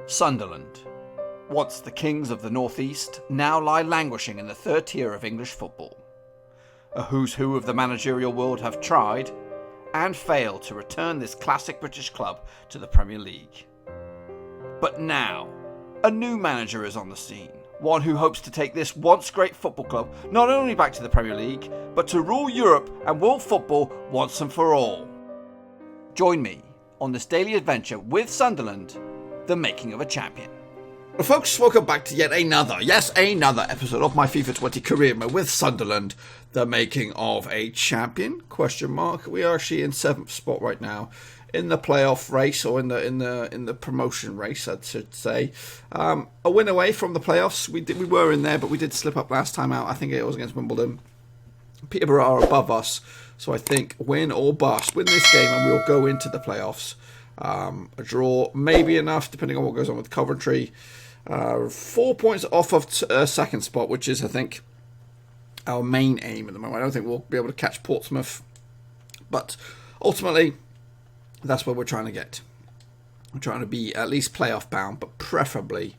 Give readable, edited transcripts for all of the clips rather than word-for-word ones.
Sunderland, once the kings of the North East, now lie languishing in the third tier of English football. A who's who of the managerial world have tried and failed to return this classic British club to the Premier League. But now, a new manager is on the scene, one who hopes to take this once great football club not only back to the Premier League, but to rule Europe and world football once and for all. Join me on this daily adventure with Sunderland, the making of a champion. Well, folks, welcome back to yet another episode of my FIFA 20 career mode with Sunderland, the making of a champion, ? We are actually in 7th spot right now in the playoff race, or in the promotion race, I should say. A win away from the playoffs. We were in there, but we did slip up last time out. I think it was against Wimbledon. Peterborough are above us, so I think win or bust. Win this game and we'll go into the playoffs. A draw may be enough, depending on what goes on with Coventry. 4 points off of second spot, which is, I think, our main aim at the moment. I don't think we'll be able to catch Portsmouth, but ultimately, that's where we're trying to get. We're trying to be at least playoff bound, but preferably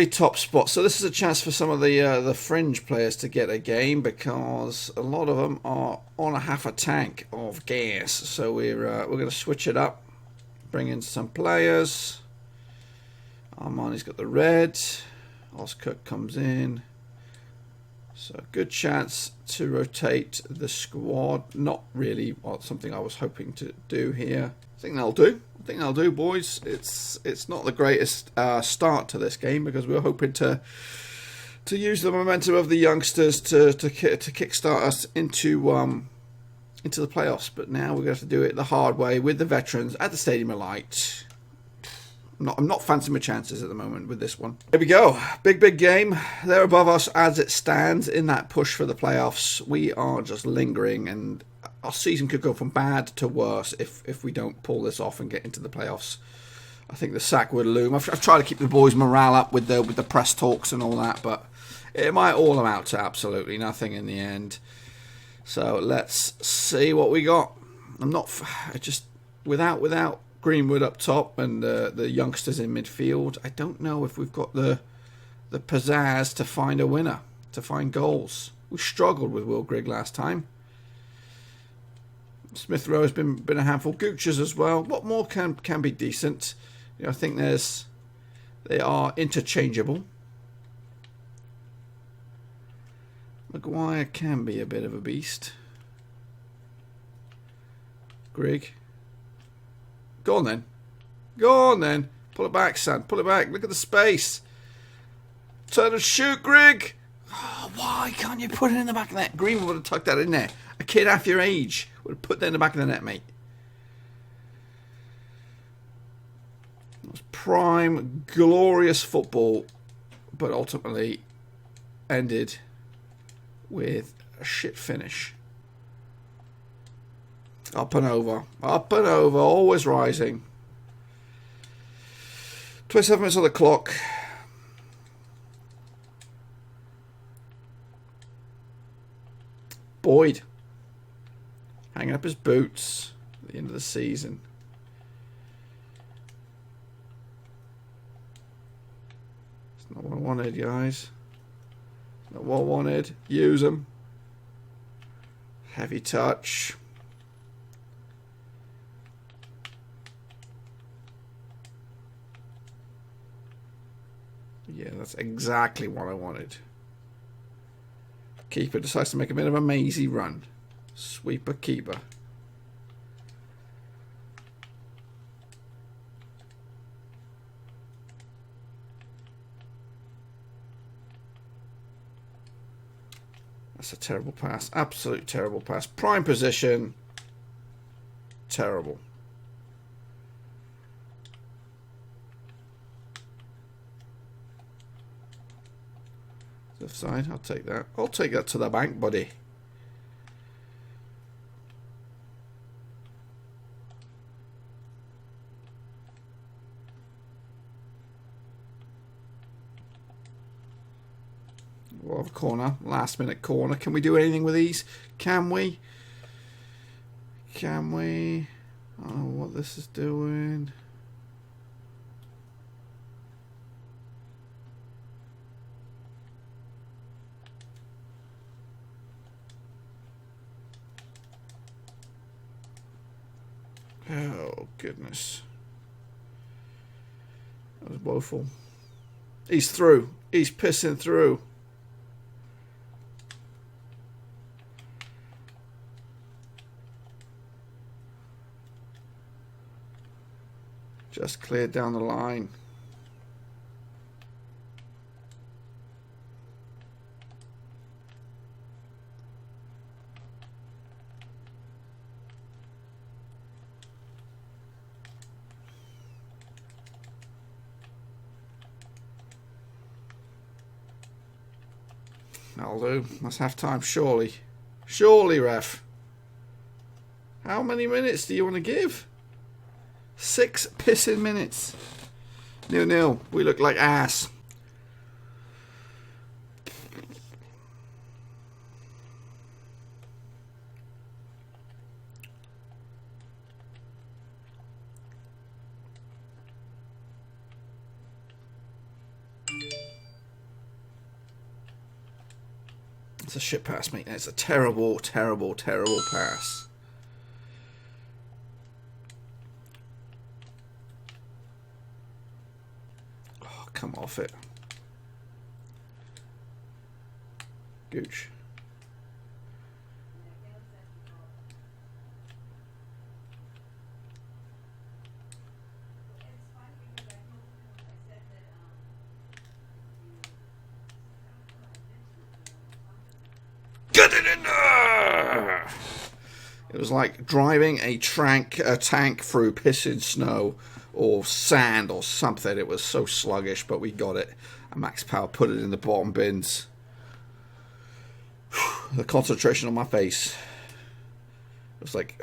top spot. So this is a chance for some of the fringe players to get a game, because a lot of them are on a half a tank of gas. So we're going to switch it up, bring in some players. Armani's got the red. Oscook comes in. So good chance to rotate the squad. Not really something I was hoping to do here. I think that'll do, boys. It's not the greatest start to this game, because we were hoping to use the momentum of the youngsters to kickstart us into the playoffs. But now we're going to have to do it the hard way with the veterans at the Stadium of Light. I'm not fancying my chances at the moment with this one. Here we go. Big game. They're above us as it stands in that push for the playoffs. We are just lingering, and our season could go from bad to worse if we don't pull this off and get into the playoffs. I think the sack would loom. I've tried to keep the boys' morale up with the press talks and all that, but it might all amount to absolutely nothing in the end. So let's see what we got. Without Greenwood up top and the youngsters in midfield, I don't know if we've got the pizzazz to find a winner, to find goals. We struggled with Will Grigg last time. Smith Rowe has been a handful. Goochers as well. What more can be decent? I think they are interchangeable. Maguire can be a bit of a beast. Grigg. Go on then. Pull it back, son. Pull it back. Look at the space. Turn and shoot, Grigg. Oh, why can't you put it in the back of the net? Greenwood would have tucked that in there. A kid half your age would have put that in the back of the net, mate. It was prime, glorious football, but ultimately ended with a shit finish. Up and over, always rising. 27 minutes on the clock. Boyd hanging up his boots at the end of the season. It's not what I wanted, guys. Not what I wanted. Use them. Heavy touch. Yeah, that's exactly what I wanted. Keeper decides to make a bit of a mazy run. Sweeper keeper. That's a terrible pass. Absolute terrible pass. Prime position. Terrible. Offside, I'll take that. I'll take that to the bank, buddy. We'll have a corner. Last minute corner. Can we do anything with these? Can we? Can we? I don't know what this is doing. Oh, goodness. That was woeful. He's through. He's pissing through. Just cleared down the line. That'll do. That's half time, surely. Surely, ref. How many minutes do you want to give? 6 pissing minutes. 0-0. We look like ass. It's a shit pass, mate. It's a terrible, terrible, terrible pass. Oh, come off it. Gooch. Get it in there! It was like driving a tank through pissing snow or sand or something. It was so sluggish, but we got it. And Max Power put it in the bottom bins. The concentration on my face. It was like,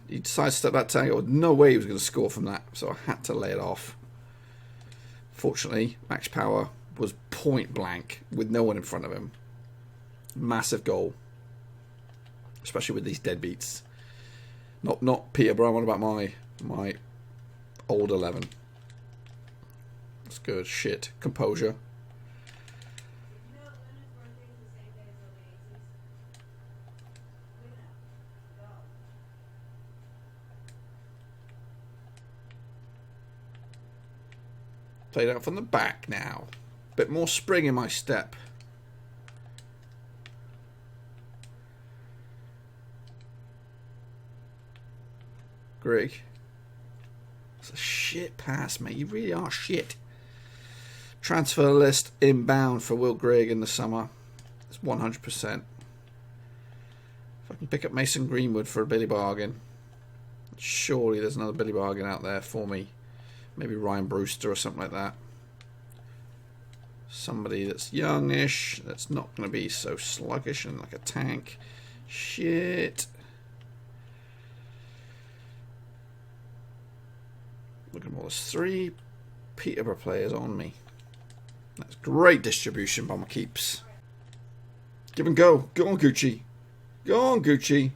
he sidestepped that tank. There was no way he was going to score from that, so I had to lay it off. Fortunately, Max Power was point blank with no one in front of him. Massive goal. Especially with these deadbeats. Not Peterborough. What about my old 11? That's good. Shit. Composure. Played out from the back now. Bit more spring in my step. Greg. It's a shit pass, mate. You really are shit. Transfer list inbound for Will Grigg in the summer. It's 100%. If I can pick up Mason Greenwood for a Billy Bargain. Surely there's another Billy Bargain out there for me. Maybe Ryan Brewster or something like that. Somebody that's youngish, that's not going to be so sluggish and like a tank. Shit. Look at all there's 3 Peterborough players on me. That's great distribution by Mackems. Give and go. Go on, Gucci. Go on, Gucci.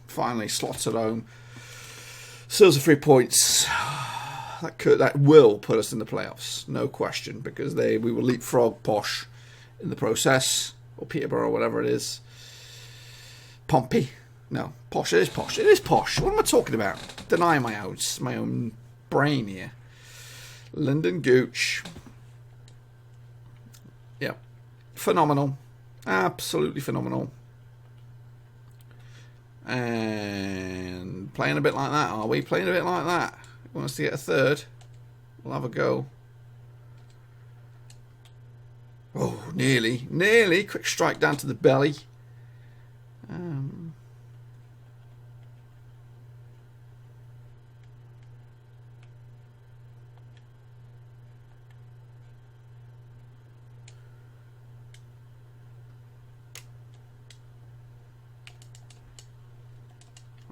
Finally slots at home. Seals of 3 points. That will put us in the playoffs, no question, because we will leapfrog Posh in the process, or Peterborough, or whatever it is. Pompey. No, Posh. It is Posh. It is Posh. What am I talking about? Denying my own brain here. Lyndon Gooch. Yeah. Phenomenal. Absolutely phenomenal. And playing a bit like that, are we? Playing a bit like that. Want us to get a third? We'll have a go. Oh, nearly. Nearly. Quick strike down to the belly.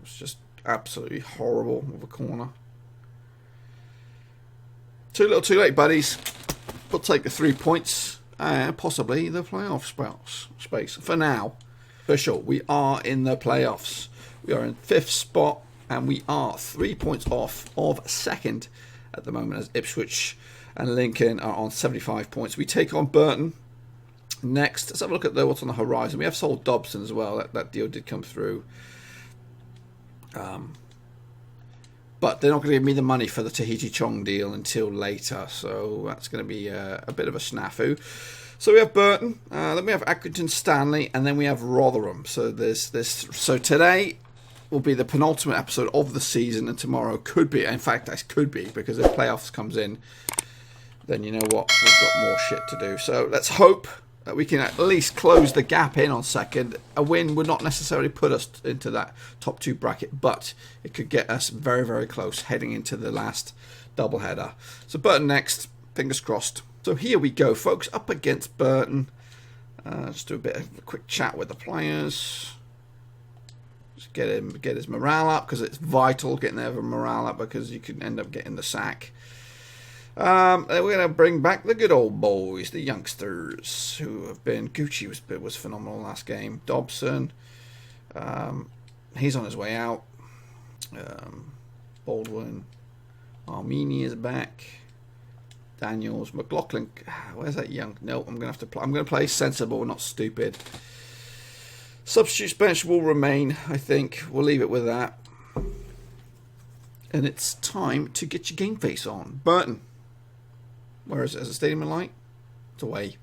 It's just absolutely horrible with a corner. Too little, too late, buddies. We'll take the 3 points and possibly the playoff space for now. For sure, we are in the playoffs. We are in 5th spot and we are 3 points off of 2nd at the moment, as Ipswich and Lincoln are on 75 points. We take on Burton Next, let's have a look at what's on the horizon. We have sold Dobson as well. That deal did come through. But they're not going to give me the money for the Tahiti Chong deal until later. So that's going to be a bit of a snafu. So we have Burton, then we have Accrington Stanley, and then we have Rotherham. So So today will be the penultimate episode of the season, and tomorrow could be. In fact, that could be, because if playoffs comes in, then you know what, we've got more shit to do. So let's hope that we can at least close the gap in on second. A win would not necessarily put us into that top 2 bracket, but it could get us very, very close heading into the last doubleheader. So Burton next, fingers crossed. So here we go, folks, up against Burton. Just do a bit of a quick chat with the players. Just get his morale up, because it's vital getting their morale up, because you can end up getting the sack. We're going to bring back the good old boys, the youngsters, who have been... Gucci was phenomenal last game. Dobson, he's on his way out. Baldwin, Armenia's back. Daniels, McLaughlin, where's that young? No, I'm going to have to play. I'm going to play sensible, not stupid. Substitutes bench will remain, I think. We'll leave it with that. And it's time to get your game face on. Burton. Where is it? Is it Stadium and Light? It's away.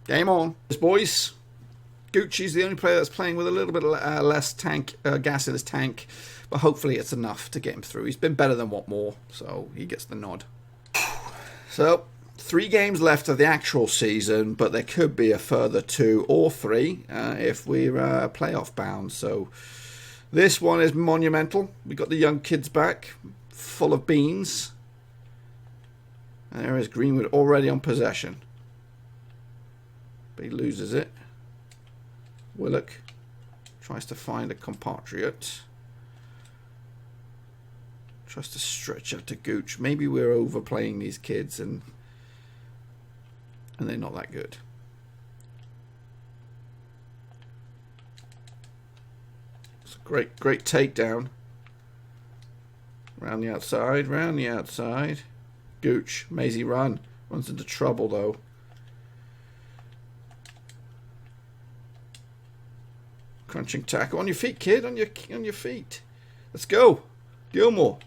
Game on. Yes, boys. Gucci's the only player that's playing with a little bit less gas in his tank. But hopefully it's enough to get him through. He's been better than Watmore, so he gets the nod. So, 3 games left of the actual season, but there could be a further 2 or 3 if we're playoff bound. So, this one is monumental. We got the young kids back, full of beans. And there is Greenwood already on possession. But he loses it. Willock tries to find a compatriot. Tries to stretch out to Gooch. Maybe we're overplaying these kids and they're not that good. It's a great takedown. Round the outside, round the outside. Gooch, Maisie run. Runs into trouble though. Crunching tackle. On your feet, kid, on your feet. Let's go. Gilmore.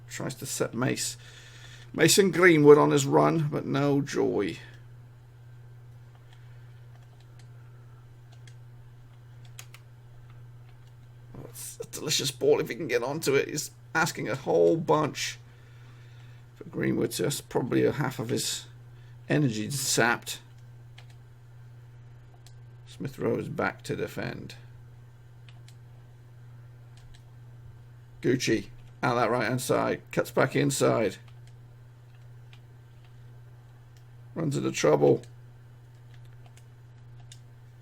Tries to set Mason Greenwood on his run, but no joy. Oh, it's a delicious ball if he can get onto it. He's asking a whole bunch for Greenwood. Just probably a half of his energy sapped. Smith Rowe is back to defend. Gucci. Out that right hand side. Cuts back inside. Runs into trouble.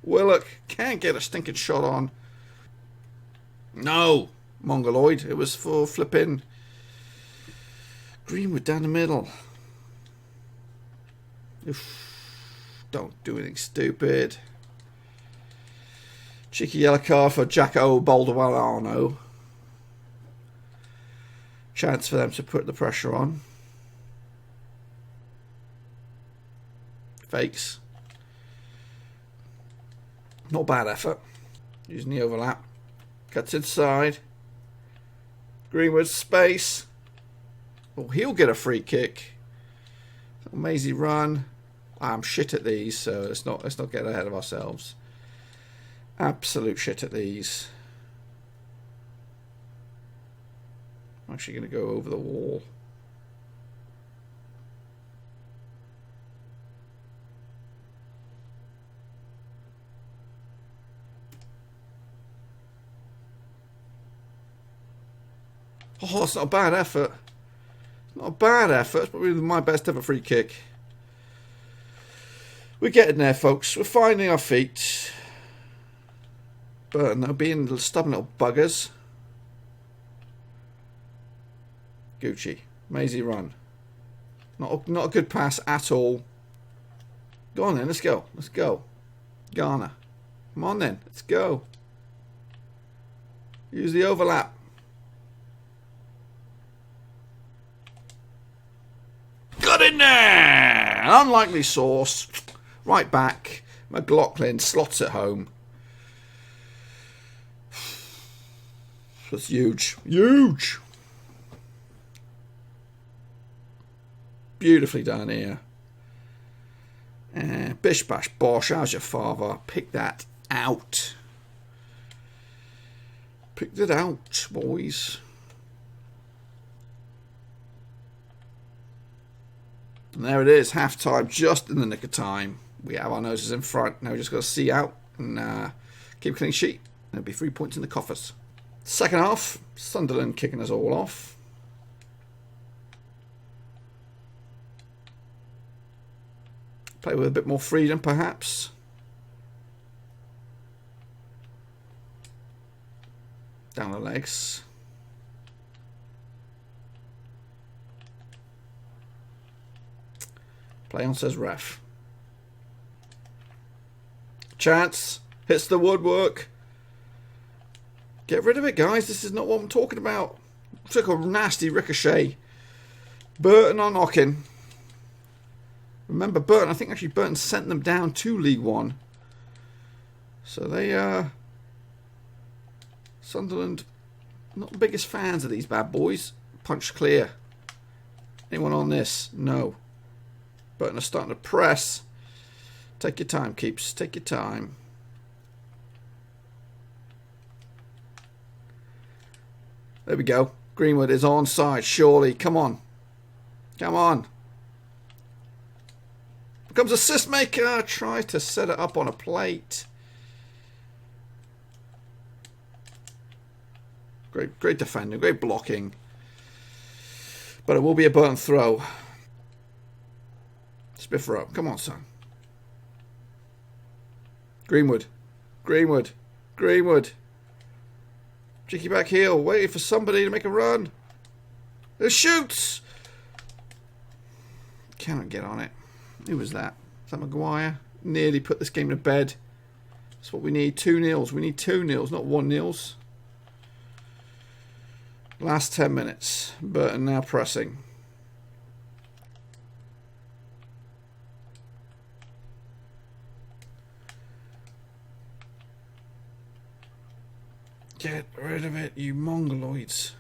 Willock can't get a stinking shot on. No. Mongoloid. It was for flipping Greenwood down the middle. Oof. Don't do anything stupid. Cheeky yellow card for Jacko Baldwin-Arno. Chance for them to put the pressure on. Fakes. Not bad effort. Using the overlap. Cuts inside. Greenwood space. Oh, he'll get a free kick. Maisie run. I'm shit at these, so let's not get ahead of ourselves. Absolute shit at these. I'm actually going to go over the wall. Oh, that's not a bad effort. Not a bad effort. It's probably my best ever free kick. We're getting there, folks. We're finding our feet. Burton, they're being little stubborn little buggers. Gucci. Maisie run. Not a good pass at all. Go on then, let's go. Let's go. Garner. Come on then, let's go. Use the overlap. Got in there! An unlikely source. Right back. McLaughlin slots it home. That's huge. Huge! Beautifully done here. Bish bash bosh, how's your father? Pick that out. Picked it out, boys. And there it is, half time, just in the nick of time. We have our noses in front. Now we just got to see out and keep a clean sheet. There'll be 3 points in the coffers. Second half, Sunderland kicking us all off. Play with a bit more freedom, perhaps. Down the legs. Play on, says ref. Chance. Hits the woodwork. Get rid of it, guys. This is not what I'm talking about. Took a nasty ricochet. Burton on knocking. Remember Burton, I think actually Burton sent them down to League One. So they, Sunderland, not the biggest fans of these bad boys. Punch clear. Anyone on this? No. Burton are starting to press. Take your time, Keeps. Take your time. There we go. Greenwood is onside, surely. Come on. Come on. Becomes assist maker. Tries to set it up on a plate. Great defending. Great blocking. But it will be a Burton throw. Smith Rowe. Come on, son. Greenwood. Greenwood. Greenwood. Cheeky back heel. Waiting for somebody to make a run. It shoots. Cannot get on it. Who was that? Is that Maguire? Nearly put this game to bed. That's what we need. 2-0. We need 2-0, not 1-0. Last 10 minutes. Burton now pressing. Get rid of it, you mongoloids.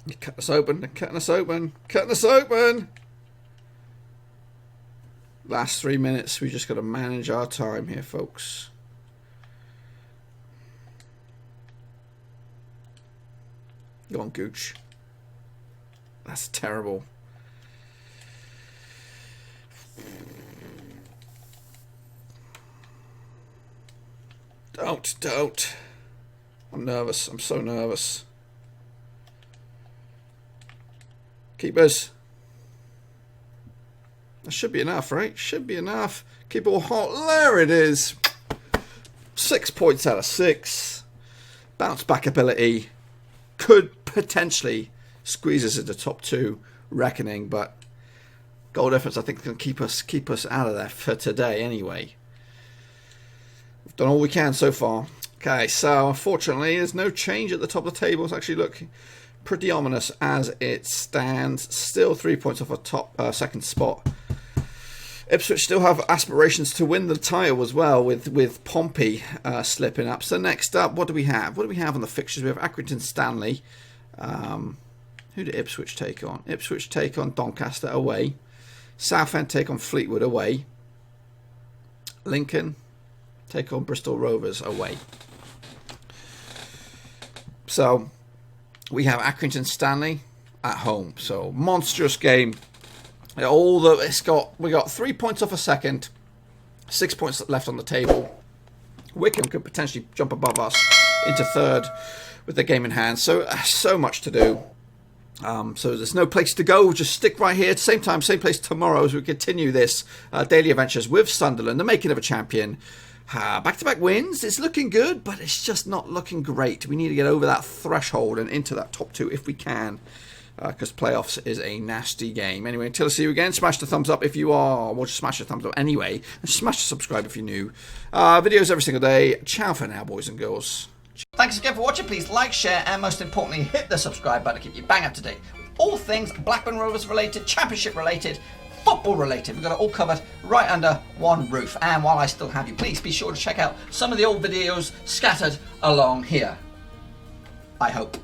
They're cutting us open, they're cutting us open, cutting us open! Last 3 minutes, we just got to manage our time here, folks. Go on, Gooch. That's terrible. Don't. I'm nervous. I'm so nervous. Keepers. That should be enough, right? Should be enough. Keep it all hot. There it is. 6 points out of 6. Bounce back ability. Could potentially squeeze us into top 2 reckoning, but goal difference I think is going to keep us out of there for today anyway. We've done all we can so far. Okay, so unfortunately there's no change at the top of the table. It's actually looking pretty ominous as it stands. Still 3 points off a top second spot. Ipswich still have aspirations to win the title as well, with Pompey slipping up. So next up, what do we have? What do we have on the fixtures? We have Accrington Stanley. Who did Ipswich take on? Ipswich take on Doncaster away. Southend take on Fleetwood away. Lincoln take on Bristol Rovers away. So we have Accrington Stanley at home. So monstrous game. We got 3 points off a second. 6 points left on the table. Wickham could potentially jump above us into third with the game in hand. So much to do. So there's no place to go. Just stick right here. Same time, same place tomorrow as we continue this daily adventures with Sunderland, the making of a champion. Back-to-back wins. It's looking good, but it's just not looking great. We need to get over that threshold and into that top 2 if we can. because playoffs is a nasty game. Anyway, until I see you again, smash the thumbs up if you are, well, just smash the thumbs up anyway, and smash the subscribe if you're new. Videos every single day. Ciao for now, boys and girls. Thanks again for watching. Please like, share, and most importantly, hit the subscribe button to keep you bang up to date. All things Blackburn Rovers related, Championship related, football related. We've got it all covered right under one roof. And while I still have you, please be sure to check out some of the old videos scattered along here. I hope.